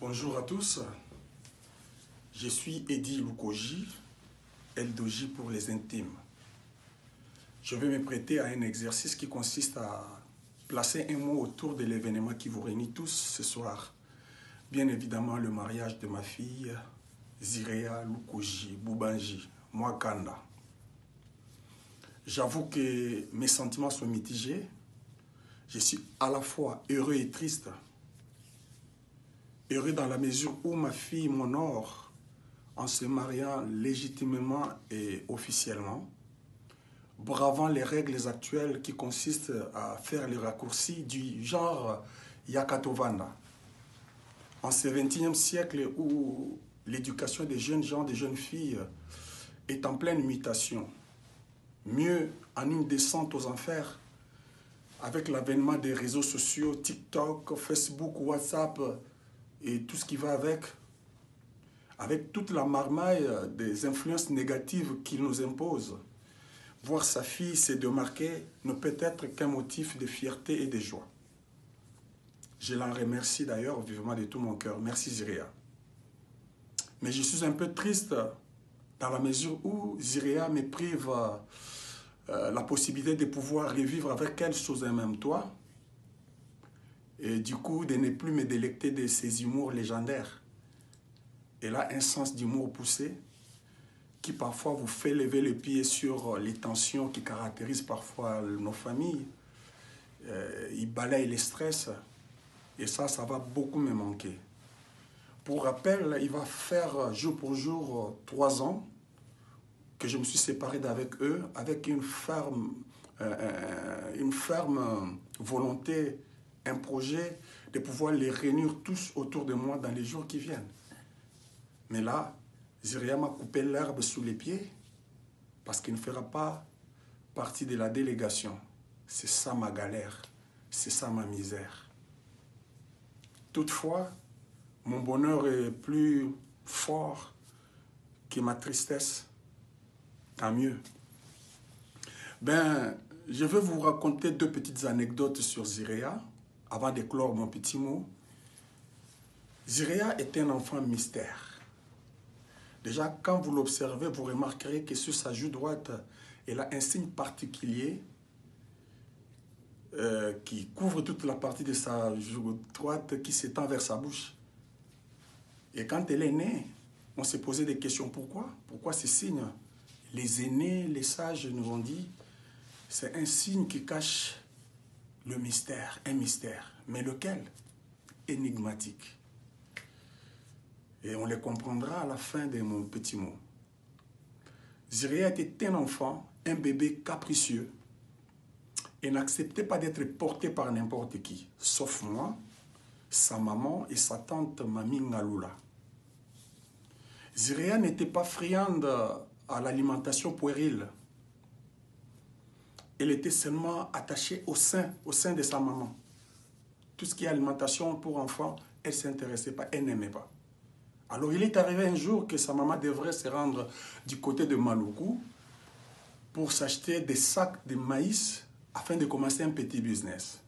Bonjour à tous, je suis Eddy Lukoji, L2J pour les intimes. Je vais me prêter à un exercice qui consiste à placer un mot autour de l'événement qui vous réunit tous ce soir. Bien évidemment, le mariage de ma fille, Zirea Lukoji Bubanji, Mwakanda. J'avoue que mes sentiments sont mitigés. Je suis à la fois heureux et triste. Heureux dans la mesure où ma fille m'honore en se mariant légitimement et officiellement, bravant les règles actuelles qui consistent à faire les raccourcis du genre Yakatovanda. En ce XXIe siècle où l'éducation des jeunes gens, des jeunes filles est en pleine mutation, mieux en une descente aux enfers, avec l'avènement des réseaux sociaux, TikTok, Facebook, WhatsApp et tout ce qui va avec toute la marmaille des influences négatives qu'il nous impose. Voir sa fille se démarquer ne peut être qu'un motif de fierté et de joie. Je l'en remercie d'ailleurs vivement de tout mon cœur. Merci Zirea. Mais je suis un peu triste dans la mesure où Zirea me prive la possibilité de pouvoir revivre avec elle sous un même toit et du coup de ne plus me délecter de ses humours légendaires. Elle a un sens d'humour poussé qui parfois vous fait lever le pied sur les tensions qui caractérisent parfois nos familles. Il balaye les stress et ça va beaucoup me manquer. Pour rappel, il va faire jour pour jour 3 ans que je me suis séparé d'avec eux avec une ferme volonté, un projet de pouvoir les réunir tous autour de moi dans les jours qui viennent. Mais là, Zirea m'a coupé l'herbe sous les pieds parce qu'il ne fera pas partie de la délégation. C'est ça ma galère, c'est ça ma misère. Toutefois, mon bonheur est plus fort que ma tristesse. Tant mieux. Je vais vous raconter 2 petites anecdotes sur Zirea avant de clore mon petit mot. Zirea est un enfant mystère. Déjà, quand vous l'observez, vous remarquerez que sur sa joue droite, elle a un signe particulier qui couvre toute la partie de sa joue droite qui s'étend vers sa bouche. Et quand elle est née, on s'est posé des questions. Pourquoi? Pourquoi ces signes? Les aînés, les sages nous ont dit, c'est un signe qui cache le mystère, un mystère. Mais lequel? Énigmatique. Et on les comprendra à la fin de mon petit mot. Zirea était un enfant, un bébé capricieux, et n'acceptait pas d'être porté par n'importe qui, sauf moi, sa maman et sa tante Mami Ngaloula. Zirea n'était pas friande à l'alimentation puérile. Elle était seulement attachée au sein de sa maman. Tout ce qui est alimentation pour enfants, elle ne s'intéressait pas, elle n'aimait pas. Alors il est arrivé un jour que sa maman devrait se rendre du côté de Maluku pour s'acheter des sacs de maïs afin de commencer un petit business.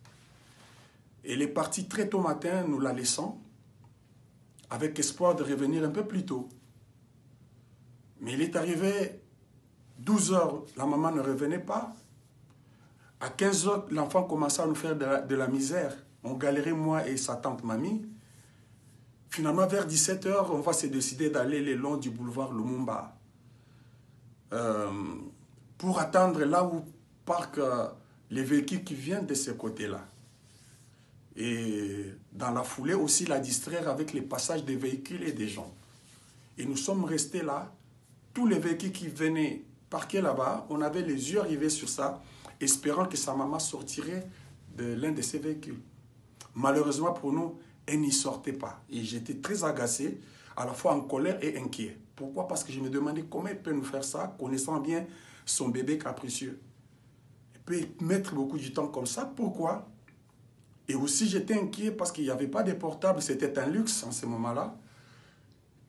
Elle est partie très tôt matin, nous la laissant, avec espoir de revenir un peu plus tôt. Mais il est arrivé 12 heures, la maman ne revenait pas. À 15 heures, l'enfant commençait à nous faire de la misère. On galérait, moi et sa tante Mamie. Finalement, vers 17 heures, on va se décider d'aller le long du boulevard Lumumba pour attendre là où parquent les véhicules qui viennent de ce côté-là. Et dans la foulée aussi, la distraire avec les passages des véhicules et des gens. Et nous sommes restés là. Tous les véhicules qui venaient parquer là-bas, on avait les yeux rivés sur ça, espérant que sa maman sortirait de l'un de ces véhicules. Malheureusement pour nous, elle n'y sortait pas. Et j'étais très agacé, à la fois en colère et inquiet. Pourquoi? Parce que je me demandais comment elle peut nous faire ça, connaissant bien son bébé capricieux. Elle peut mettre beaucoup de temps comme ça. Pourquoi? Et aussi, j'étais inquiet parce qu'il n'y avait pas de portable. C'était un luxe en ce moment-là.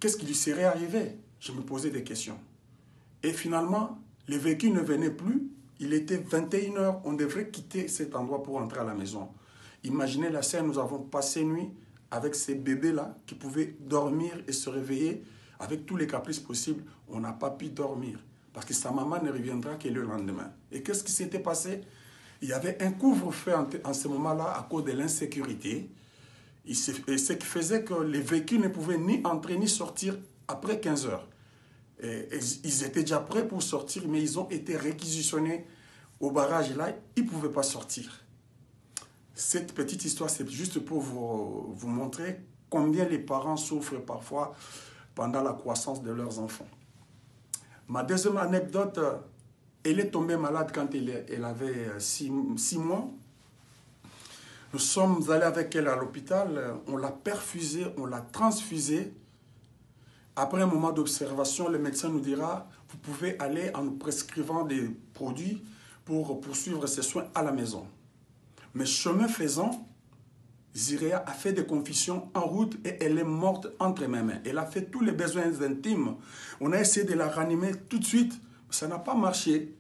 Qu'est-ce qui lui serait arrivé? Je me posais des questions. Et finalement, les véhicules ne venaient plus. Il était 21 h. On devrait quitter cet endroit pour entrer à la maison. Imaginez la scène, nous avons passé nuit avec ces bébés-là qui pouvaient dormir et se réveiller avec tous les caprices possibles. On n'a pas pu dormir parce que sa maman ne reviendra que le lendemain. Et qu'est-ce qui s'était passé? Il y avait un couvre-feu en ce moment-là à cause de l'insécurité. Et ce qui faisait que les véhicules ne pouvaient ni entrer ni sortir après 15 heures. Et ils étaient déjà prêts pour sortir, mais ils ont été réquisitionnés au barrage. Là, ils ne pouvaient pas sortir. Cette petite histoire, c'est juste pour vous montrer combien les parents souffrent parfois pendant la croissance de leurs enfants. Ma deuxième anecdote, elle est tombée malade quand elle avait 6 mois. Nous sommes allés avec elle à l'hôpital, on l'a perfusée, on l'a transfusée. Après un moment d'observation, le médecin nous dira, vous pouvez aller en nous prescrivant des produits pour poursuivre ces soins à la maison. Mais chemin faisant, Zirea a fait des confusions en route et elle est morte entre mes mains. Elle a fait tous les besoins intimes. On a essayé de la ranimer tout de suite, mais ça n'a pas marché.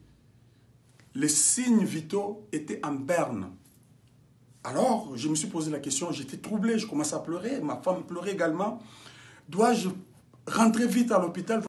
Les signes vitaux étaient en berne. Alors, je me suis posé la question, j'étais troublé, je commençais à pleurer, ma femme pleurait également. Dois-je rentrer vite à l'hôpital?